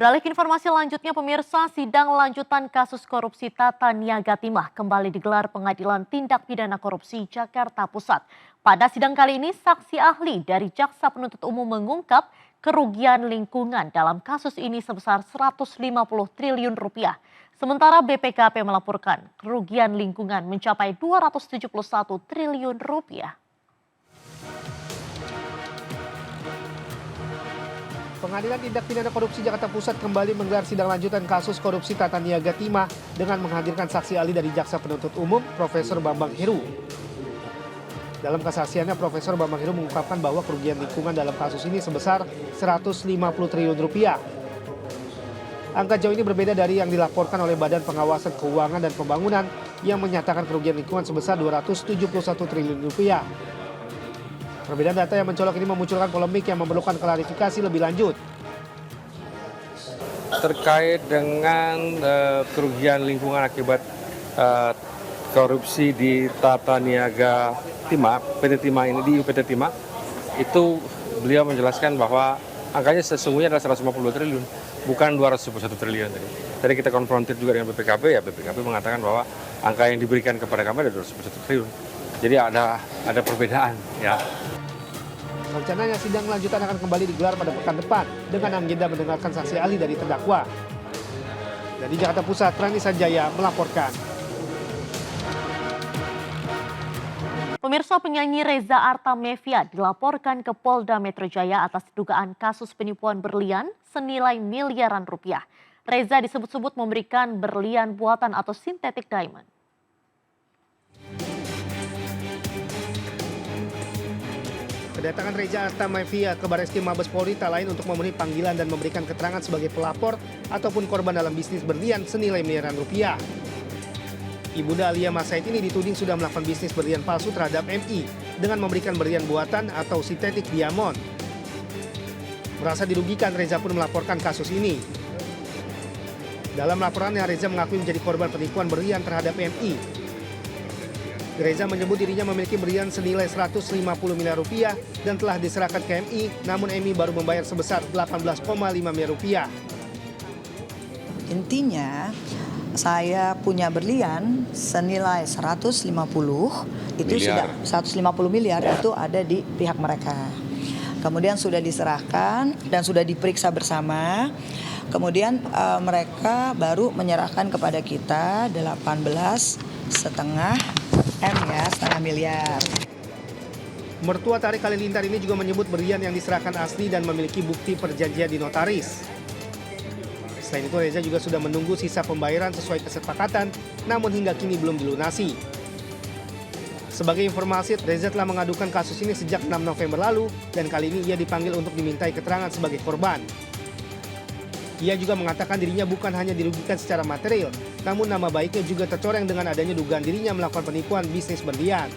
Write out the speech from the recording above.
Beralih ke informasi lanjutnya, pemirsa, sidang lanjutan kasus korupsi Tata Niaga Timah kembali digelar Pengadilan Tindak Pidana Korupsi Jakarta Pusat. Pada sidang kali ini, saksi ahli dari Jaksa Penuntut Umum mengungkap kerugian lingkungan dalam kasus ini sebesar 150 triliun rupiah. Sementara BPKP melaporkan kerugian lingkungan mencapai 271 triliun rupiah. Pengadilan Tindak Pidana Korupsi Jakarta Pusat kembali menggelar sidang lanjutan kasus korupsi Tata Niaga Timah dengan menghadirkan saksi ahli dari Jaksa Penuntut Umum, Profesor Bambang Heru. Dalam kesaksiannya, Profesor Bambang Heru mengungkapkan bahwa kerugian lingkungan dalam kasus ini sebesar 150 triliun rupiah. Angka jauh ini berbeda dari yang dilaporkan oleh Badan Pengawasan Keuangan dan Pembangunan yang menyatakan kerugian lingkungan sebesar 271 triliun rupiah. Perbedaan data yang mencolok ini memunculkan polemik yang memerlukan klarifikasi lebih lanjut. Terkait dengan kerugian lingkungan akibat korupsi di Tata Niaga Timah, PT Timah ini di PT Timah, itu beliau menjelaskan bahwa angkanya sesungguhnya adalah 150 triliun, bukan 271 triliun tadi. Tadi kita konfrontir juga dengan BPKP, ya BPKP mengatakan bahwa angka yang diberikan kepada kami adalah 271 triliun. Jadi ada perbedaan, ya. Rencananya sidang lanjutan akan kembali digelar pada pekan depan dengan agenda mendengarkan saksi ahli dari terdakwa. Dari Jakarta Pusat, Rani Sanjaya melaporkan. Pemirsa, penyanyi Reza Artamevia dilaporkan ke Polda Metro Jaya atas dugaan kasus penipuan berlian senilai miliaran rupiah. Reza disebut-sebut memberikan berlian buatan atau synthetic diamond. Kedatangan Reza Artamevia ke Barreskrim Mabes Polri tak lain untuk memenuhi panggilan dan memberikan keterangan sebagai pelapor ataupun korban dalam bisnis berlian senilai miliaran rupiah. Ibunda Alia Mas Said ini dituding sudah melakukan bisnis berlian palsu terhadap MI dengan memberikan berlian buatan atau sintetik diamond. Merasa dirugikan, Reza pun melaporkan kasus ini. Dalam laporannya, Reza mengakui menjadi korban penipuan berlian terhadap MI. Reza menyebut dirinya memiliki berlian senilai 150 miliar rupiah dan telah diserahkan ke MI, namun MI baru membayar sebesar 18,5 miliar rupiah. Intinya, saya punya berlian senilai 150 itu sudah 150 miliar itu ada di pihak mereka. Kemudian sudah diserahkan dan sudah diperiksa bersama. Kemudian mereka baru menyerahkan kepada kita 18,5 M ya, setengah miliar. Mertua Tarik Halilintar ini juga menyebut berlian yang diserahkan asli dan memiliki bukti perjanjian di notaris. Selain itu, Reza juga sudah menunggu sisa pembayaran sesuai kesepakatan, namun hingga kini belum dilunasi. Sebagai informasi, Reza telah mengadukan kasus ini sejak 6 November lalu dan kali ini ia dipanggil untuk dimintai keterangan sebagai korban. Ia juga mengatakan dirinya bukan hanya dirugikan secara material, namun nama baiknya juga tercoreng dengan adanya dugaan dirinya melakukan penipuan bisnis berlian.